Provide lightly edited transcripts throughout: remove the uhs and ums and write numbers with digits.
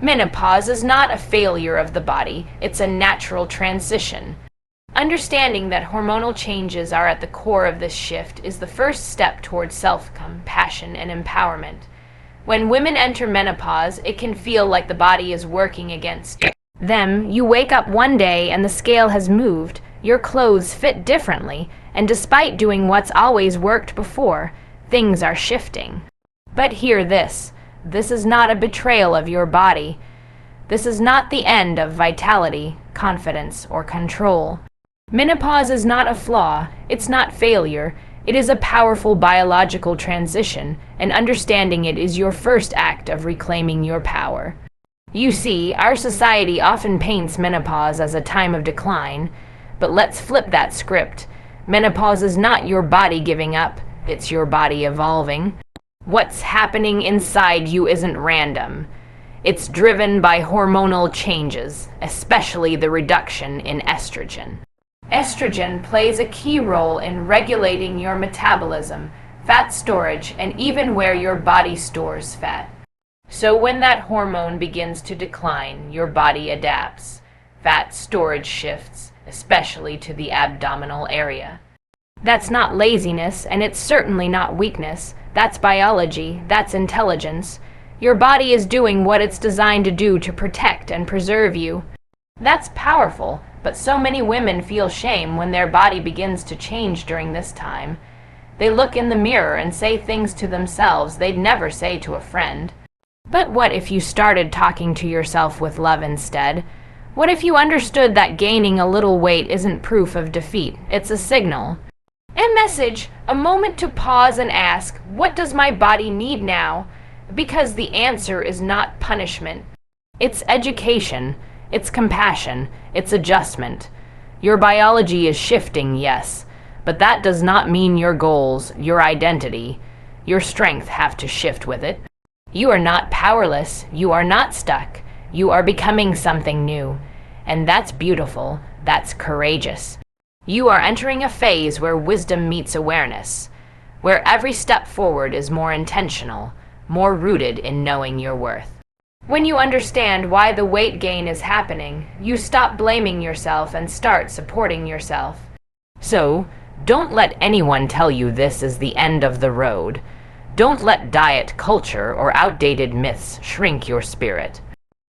Menopause is not a failure of the body, it's a natural transition. Understanding that hormonal changes are at the core of this shift is the first step towards self-compassion and empowerment. When women enter menopause, it can feel like the body is working against them. You wake up one day and the scale has moved, your clothes fit differently, and despite doing what's always worked before, things are shifting. But hear this. This is not a betrayal of your body. This is not the end of vitality, confidence, or control. Menopause is not a flaw, it's not failure, it is a powerful biological transition, and understanding it is your first act of reclaiming your power. You see, our society often paints menopause as a time of decline, but let's flip that script. Menopause is not your body giving up, it's your body evolving. What's happening inside you isn't random. It's driven by hormonal changes, especially the reduction in estrogen. Estrogen plays a key role in regulating your metabolism, fat storage, and even where your body stores fat. So when that hormone begins to decline, your body adapts. Fat storage shifts, especially to the abdominal area. That's not laziness, and it's certainly not weakness. That's biology, that's intelligence. Your body is doing what it's designed to do to protect and preserve you. That's powerful, but so many women feel shame when their body begins to change during this time. They look in the mirror and say things to themselves they'd never say to a friend. But what if you started talking to yourself with love instead? What if you understood that gaining a little weight isn't proof of defeat, it's a signal? A message, a moment to pause and ask, what does my body need now? Because the answer is not punishment. It's education, it's compassion, it's adjustment. Your biology is shifting, yes, but that does not mean your goals, your identity, your strength have to shift with it. You are not powerless, you are not stuck, you are becoming something new. And that's beautiful, that's courageous. You are entering a phase where wisdom meets awareness, where every step forward is more intentional, more rooted in knowing your worth. When you understand why the weight gain is happening, you stop blaming yourself and start supporting yourself. So, don't let anyone tell you this is the end of the road. Don't let diet culture or outdated myths shrink your spirit.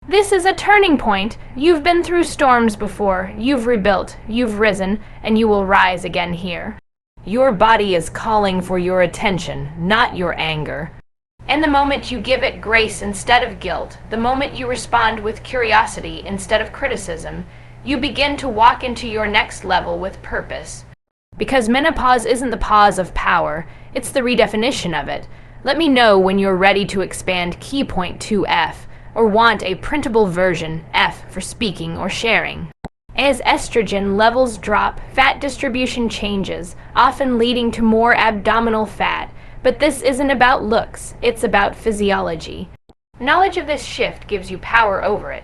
This is a turning point. You've been through storms before, you've rebuilt, you've risen, and you will rise again here. Your body is calling for your attention, not your anger. And the moment you give it grace instead of guilt, the moment you respond with curiosity instead of criticism, you begin to walk into your next level with purpose. Because menopause isn't the pause of power, it's the redefinition of it. Let me know when you're ready to expand key point 2F, or want a printable version, F for speaking or sharing. As estrogen levels drop, fat distribution changes, often leading to more abdominal fat. But this isn't about looks, it's about physiology. Knowledge of this shift gives you power over it.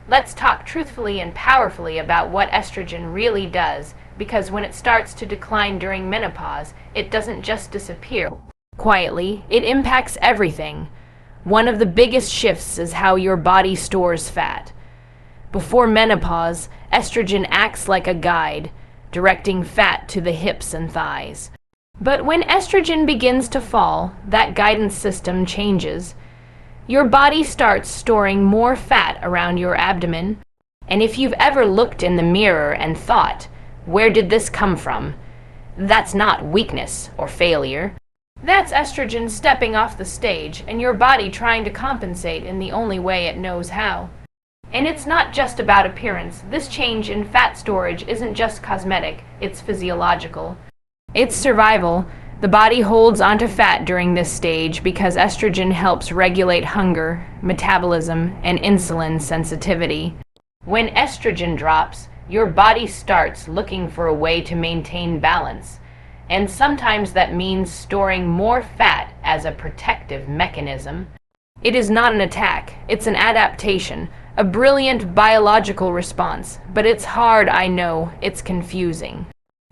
Let's talk truthfully and powerfully about what estrogen really does, because when it starts to decline during menopause, it doesn't just disappear quietly, it impacts everything. One of the biggest shifts is how your body stores fat. Before menopause, estrogen acts like a guide, directing fat to the hips and thighs. But when estrogen begins to fall, that guidance system changes. Your body starts storing more fat around your abdomen. And if you've ever looked in the mirror and thought, where did this come from? That's not weakness or failure. That's estrogen stepping off the stage and your body trying to compensate in the only way it knows how. And it's not just about appearance. This change in fat storage isn't just cosmetic, it's physiological. It's survival. The body holds onto fat during this stage because estrogen helps regulate hunger, metabolism, and insulin sensitivity. When estrogen drops, your body starts looking for a way to maintain balance. And sometimes that means storing more fat as a protective mechanism. It is not an attack, it's an adaptation, a brilliant biological response. But it's hard, I know, it's confusing.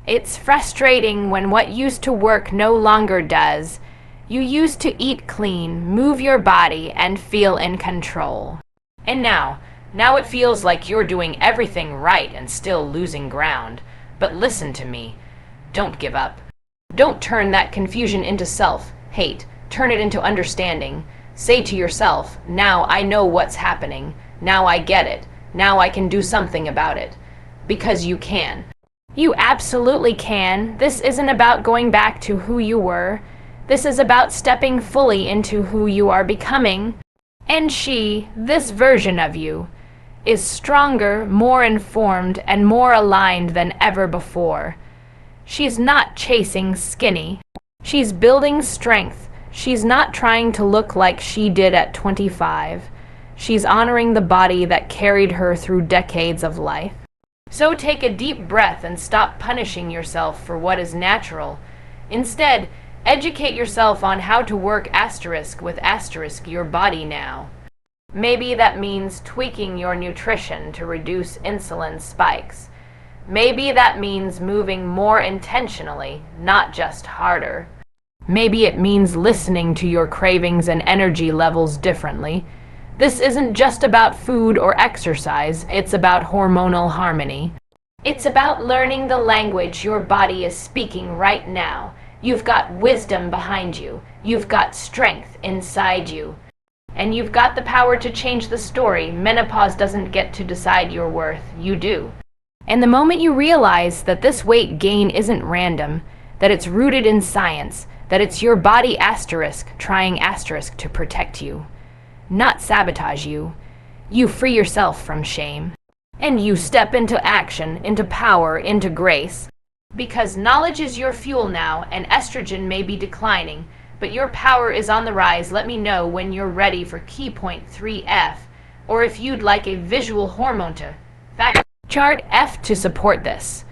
It's frustrating when what used to work no longer does. You used to eat clean, move your body, and feel in control. And now it feels like you're doing everything right and still losing ground. But listen to me. Don't give up. Don't turn that confusion into self-hate. Turn it into understanding. Say to yourself, now I know what's happening. Now I get it. Now I can do something about it. Because you can. You absolutely can. This isn't about going back to who you were. This is about stepping fully into who you are becoming. And this version of you, is stronger, more informed, and more aligned than ever before. She's not chasing skinny. She's building strength. She's not trying to look like she did at 25. She's honoring the body that carried her through decades of life. So take a deep breath and stop punishing yourself for what is natural. Instead, educate yourself on how to work with your body now. Maybe that means tweaking your nutrition to reduce insulin spikes. Maybe that means moving more intentionally, not just harder. Maybe it means listening to your cravings and energy levels differently. This isn't just about food or exercise, it's about hormonal harmony. It's about learning the language your body is speaking right now. You've got wisdom behind you. You've got strength inside you. And you've got the power to change the story. Menopause doesn't get to decide your worth. You do. And the moment you realize that this weight gain isn't random, that it's rooted in science, that it's your body trying to protect you, not sabotage you, you free yourself from shame. And you step into action, into power, into grace. Because knowledge is your fuel now, and estrogen may be declining, but your power is on the rise. Let me know when you're ready for key point 3F, or if you'd like a visual hormone to fact chart F to support this.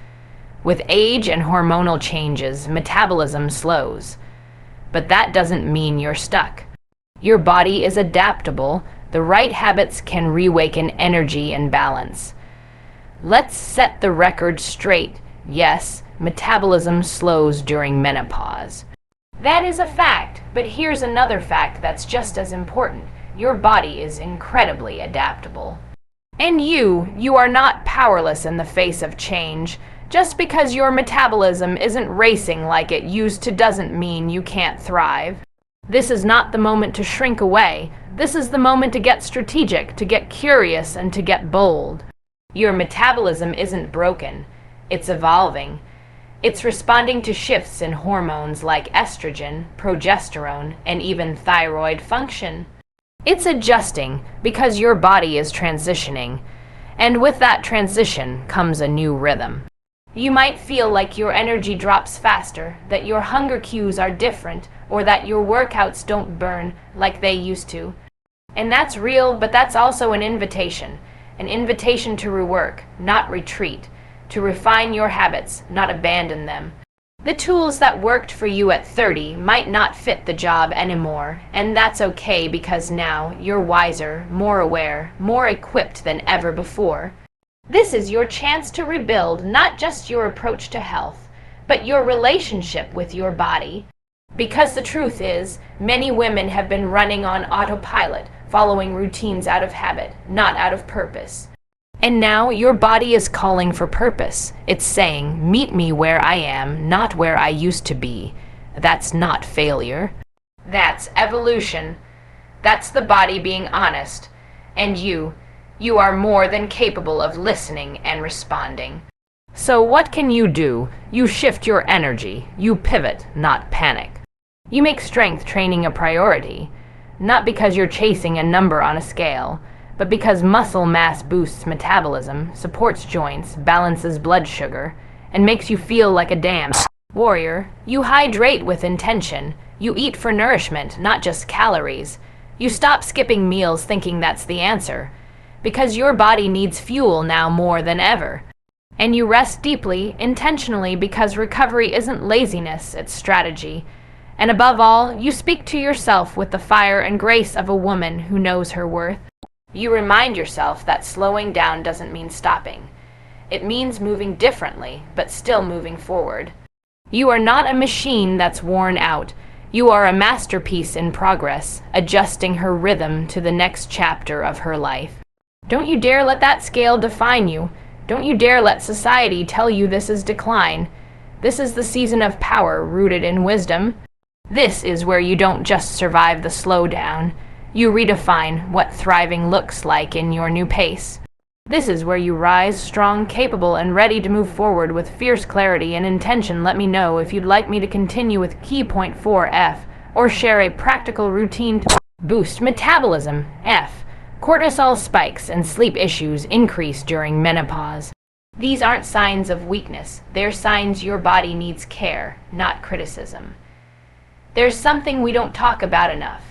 With age and hormonal changes, metabolism slows. But that doesn't mean you're stuck. Your body is adaptable. The right habits can reawaken energy and balance. Let's set the record straight. Yes, metabolism slows during menopause. That is a fact, but here's another fact that's just as important. Your body is incredibly adaptable. And you are not powerless in the face of change. Just because your metabolism isn't racing like it used to doesn't mean you can't thrive. This is not the moment to shrink away. This is the moment to get strategic, to get curious, and to get bold. Your metabolism isn't broken. It's evolving. It's responding to shifts in hormones like estrogen, progesterone, and even thyroid function. It's adjusting because your body is transitioning, and with that transition comes a new rhythm. You might feel like your energy drops faster, that your hunger cues are different, or that your workouts don't burn like they used to. And that's real, but that's also an invitation to rework, not retreat. To refine your habits, not abandon them. The tools that worked for you at 30 might not fit the job anymore, and that's okay because now you're wiser, more aware, more equipped than ever before. This is your chance to rebuild not just your approach to health, but your relationship with your body. Because the truth is, many women have been running on autopilot, following routines out of habit, not out of purpose. And now your body is calling for purpose. It's saying, meet me where I am, not where I used to be. That's not failure. That's evolution. That's the body being honest. And you are more than capable of listening and responding. So what can you do? You shift your energy. You pivot, not panic. You make strength training a priority, not because you're chasing a number on a scale, but because muscle mass boosts metabolism, supports joints, balances blood sugar, and makes you feel like a damn warrior. You hydrate with intention. You eat for nourishment, not just calories. You stop skipping meals thinking that's the answer, because your body needs fuel now more than ever. And you rest deeply, intentionally, because recovery isn't laziness, it's strategy. And above all, you speak to yourself with the fire and grace of a woman who knows her worth. You remind yourself that slowing down doesn't mean stopping. It means moving differently, but still moving forward. You are not a machine that's worn out. You are a masterpiece in progress, adjusting her rhythm to the next chapter of her life. Don't you dare let that scale define you. Don't you dare let society tell you this is decline. This is the season of power rooted in wisdom. This is where you don't just survive the slowdown. You redefine what thriving looks like in your new pace. This is where you rise strong, capable, and ready to move forward with fierce clarity and intention. Let me know if you'd like me to continue with key point 4F or share a practical routine to boost metabolism. F. Cortisol spikes and sleep issues increase during menopause. These aren't signs of weakness. They're signs your body needs care, not criticism. There's something we don't talk about enough.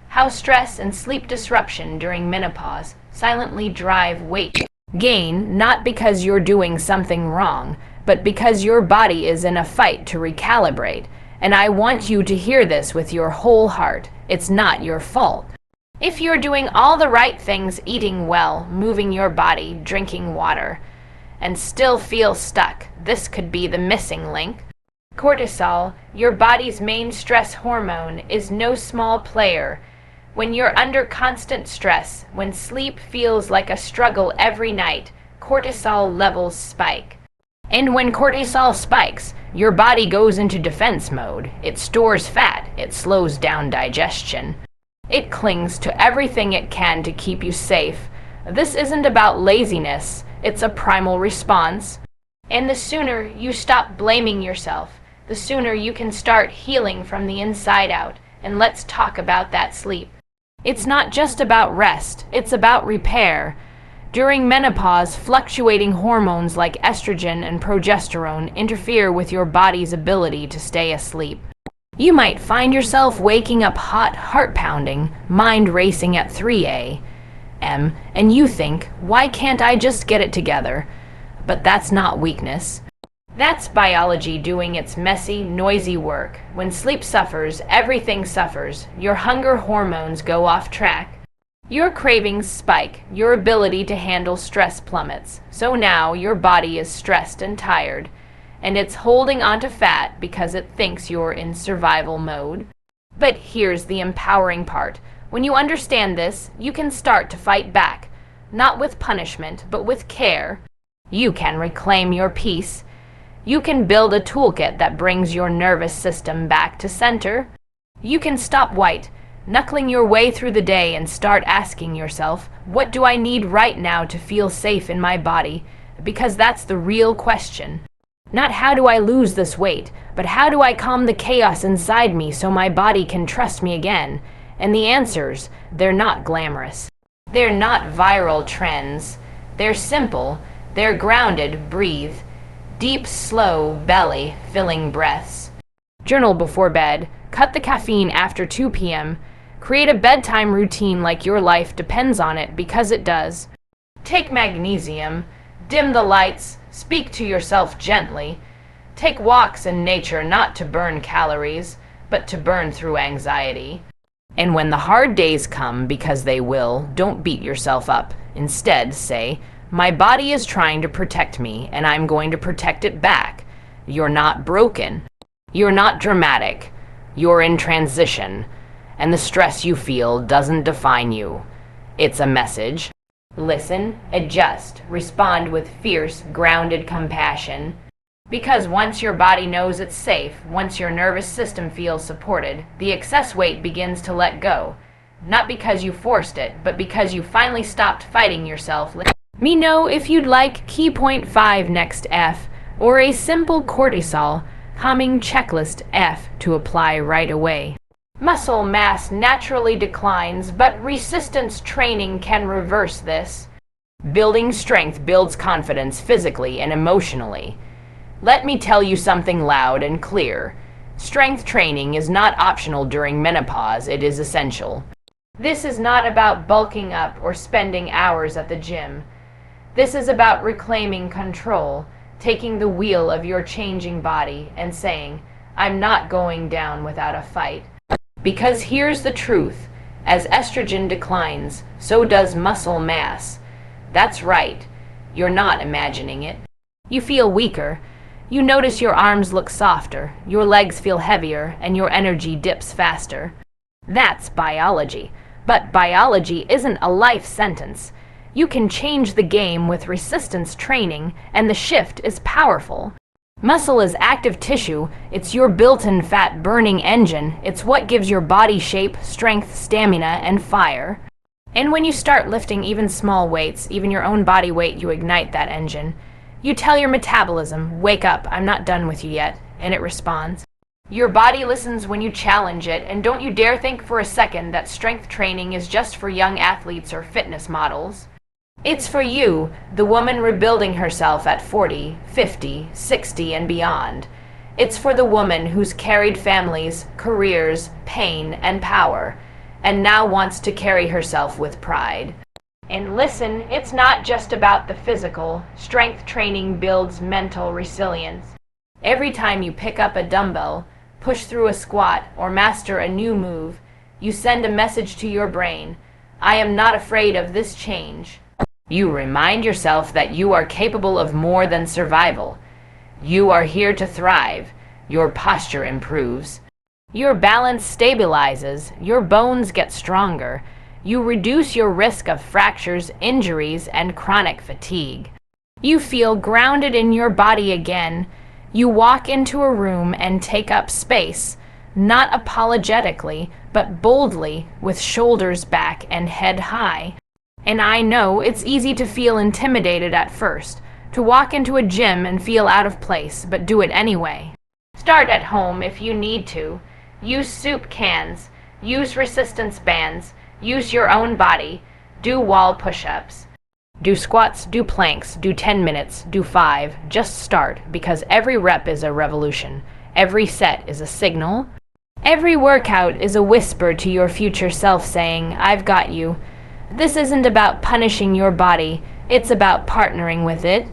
How stress and sleep disruption during menopause silently drive weight gain, not because you're doing something wrong, but because your body is in a fight to recalibrate. And I want you to hear this with your whole heart. It's not your fault. If you're doing all the right things, eating well, moving your body, drinking water, and still feel stuck, this could be the missing link. Cortisol, your body's main stress hormone, is no small player. When you're under constant stress, when sleep feels like a struggle every night, cortisol levels spike. And when cortisol spikes, your body goes into defense mode. It stores fat, it slows down digestion. It clings to everything it can to keep you safe. This isn't about laziness, it's a primal response. And the sooner you stop blaming yourself, the sooner you can start healing from the inside out. And let's talk about that sleep. It's not just about rest, it's about repair. During menopause, fluctuating hormones like estrogen and progesterone interfere with your body's ability to stay asleep. You might find yourself waking up hot, heart pounding, mind racing at 3 a.m., and you think, why can't I just get it together? But that's not weakness. That's biology doing its messy, noisy work. When sleep suffers, everything suffers. Your hunger hormones go off track. Your cravings spike. Your ability to handle stress plummets. So now your body is stressed and tired, and it's holding onto fat because it thinks you're in survival mode. But here's the empowering part. When you understand this, you can start to fight back. Not with punishment, but with care. You can reclaim your peace. You can build a toolkit that brings your nervous system back to center. You can stop knuckling your way through the day and start asking yourself, what do I need right now to feel safe in my body? Because that's the real question. Not how do I lose this weight, but how do I calm the chaos inside me so my body can trust me again? And the answers, they're not glamorous. They're not viral trends. They're simple. They're grounded. Breathe. Deep, slow, belly-filling breaths. Journal before bed. Cut the caffeine after 2 p.m. Create a bedtime routine like your life depends on it, because it does. Take magnesium. Dim the lights. Speak to yourself gently. Take walks in nature not to burn calories, but to burn through anxiety. And when the hard days come, because they will, don't beat yourself up. Instead, say, my body is trying to protect me, and I'm going to protect it back. You're not broken. You're not dramatic. You're in transition. And the stress you feel doesn't define you. It's a message. Listen, adjust, respond with fierce, grounded compassion. Because once your body knows it's safe, once your nervous system feels supported, the excess weight begins to let go. Not because you forced it, but because you finally stopped fighting yourself. Let me know if you'd like key point 5 next F, or a simple cortisol calming checklist F to apply right away. Muscle mass naturally declines, but resistance training can reverse this. Building strength builds confidence physically and emotionally. Let me tell you something loud and clear. Strength training is not optional during menopause, it is essential. This is not about bulking up or spending hours at the gym. This is about reclaiming control, taking the wheel of your changing body and saying, I'm not going down without a fight. Because here's the truth. As estrogen declines, so does muscle mass. That's right. You're not imagining it. You feel weaker. You notice your arms look softer, your legs feel heavier, and your energy dips faster. That's biology. But biology isn't a life sentence. You can change the game with resistance training, and the shift is powerful. Muscle is active tissue. It's your built-in fat-burning engine. It's what gives your body shape, strength, stamina, and fire. And when you start lifting even small weights, even your own body weight, you ignite that engine. You tell your metabolism, "Wake up, I'm not done with you yet," and it responds. Your body listens when you challenge it, and don't you dare think for a second that strength training is just for young athletes or fitness models. It's for you, the woman rebuilding herself at 40, 50, 60, and beyond. It's for the woman who's carried families, careers, pain, and power, and now wants to carry herself with pride. And listen, it's not just about the physical. Strength training builds mental resilience. Every time you pick up a dumbbell, push through a squat, or master a new move, you send a message to your brain: I am not afraid of this change. You remind yourself that you are capable of more than survival. You are here to thrive. Your posture improves. Your balance stabilizes. Your bones get stronger. You reduce your risk of fractures, injuries, and chronic fatigue. You feel grounded in your body again. You walk into a room and take up space, not apologetically, but boldly, with shoulders back and head high. And I know it's easy to feel intimidated at first, to walk into a gym and feel out of place, but do it anyway. Start at home if you need to. Use soup cans. Use resistance bands. Use your own body. Do wall push-ups. Do squats, do planks, do 10 minutes, do 5. Just start, because every rep is a revolution. Every set is a signal. Every workout is a whisper to your future self saying, I've got you. This isn't about punishing your body. It's about partnering with it.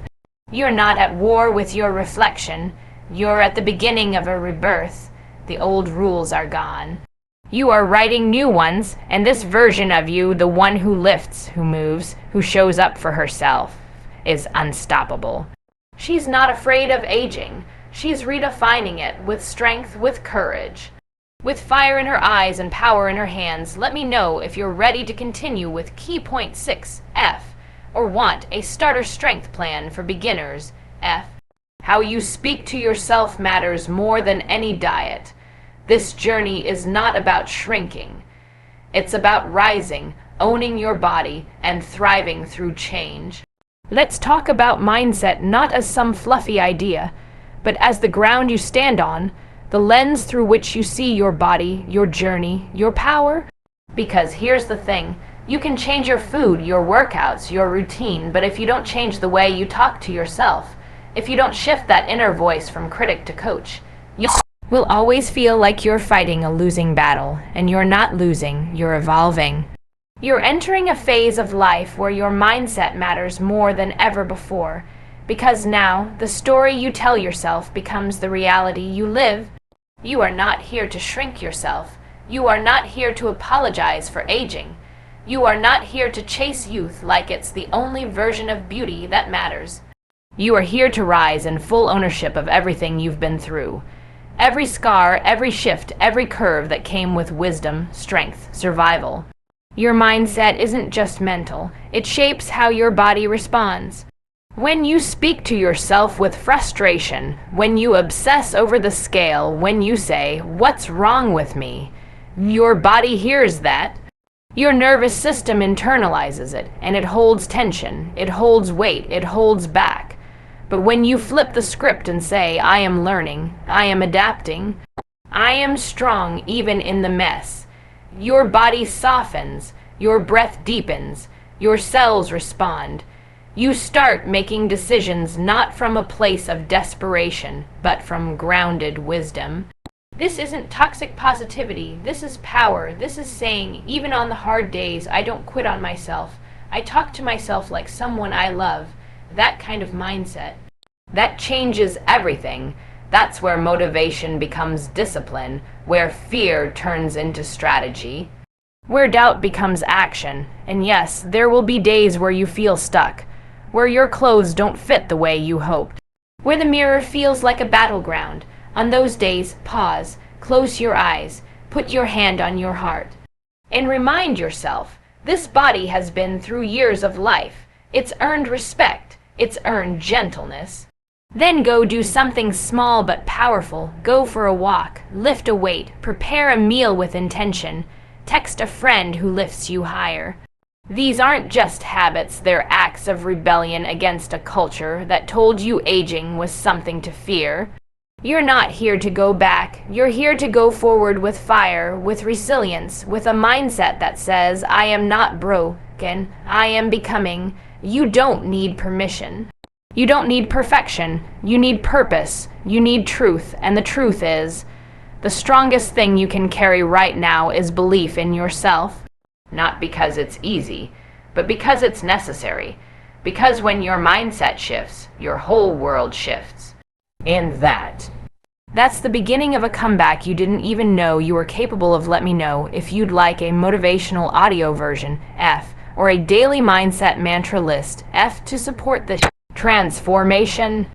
You're not at war with your reflection. You're at the beginning of a rebirth. The old rules are gone. You are writing new ones, and this version of you, the one who lifts, who moves, who shows up for herself, is unstoppable. She's not afraid of aging. She's redefining it with strength, with courage. With fire in her eyes and power in her hands, let me know if you're ready to continue with Key Point 6, F, or want a starter strength plan for beginners, F. How you speak to yourself matters more than any diet. This journey is not about shrinking. It's about rising, owning your body, and thriving through change. Let's talk about mindset not as some fluffy idea, but as the ground you stand on, the lens through which you see your body, your journey, your power. Because here's the thing, you can change your food, your workouts, your routine, but if you don't change the way you talk to yourself, if you don't shift that inner voice from critic to coach, you will always feel like you're fighting a losing battle, and you're not losing, you're evolving. You're entering a phase of life where your mindset matters more than ever before, because now the story you tell yourself becomes the reality you live. You are not here to shrink yourself. You are not here to apologize for aging. You are not here to chase youth like it's the only version of beauty that matters. You are here to rise in full ownership of everything you've been through. Every scar, every shift, every curve that came with wisdom, strength, survival. Your mindset isn't just mental. It shapes how your body responds. When you speak to yourself with frustration, when you obsess over the scale, when you say, "What's wrong with me?" your body hears that. Your nervous system internalizes it, and it holds tension, it holds weight, it holds back. But when you flip the script and say, "I am learning, I am adapting, I am strong even in the mess," your body softens, your breath deepens, your cells respond. You start making decisions not from a place of desperation, but from grounded wisdom. This isn't toxic positivity. This is power. This is saying, even on the hard days, I don't quit on myself. I talk to myself like someone I love. That kind of mindset. That changes everything. That's where motivation becomes discipline, where fear turns into strategy, where doubt becomes action. And yes, there will be days where you feel stuck, where your clothes don't fit the way you hoped, where the mirror feels like a battleground. On those days, pause, close your eyes, put your hand on your heart, and remind yourself, This body has been through years of life. It's earned respect. It's earned gentleness. Then go do something small but powerful. Go for a walk, lift a weight, prepare a meal with intention, text a friend who lifts you higher. These aren't just habits, they're acts of rebellion against a culture that told you aging was something to fear. You're not here to go back. You're here to go forward with fire, with resilience, with a mindset that says, I am not broken, I am becoming. You don't need permission. You don't need perfection. You need purpose. You need truth. And the truth is, the strongest thing you can carry right now is belief in yourself. Not because it's easy, but because it's necessary. Because when your mindset shifts, your whole world shifts. And that's the beginning of a comeback you didn't even know you were capable of. Let me know if you'd like a motivational audio version, F, or a daily mindset mantra list, F, to support this transformation.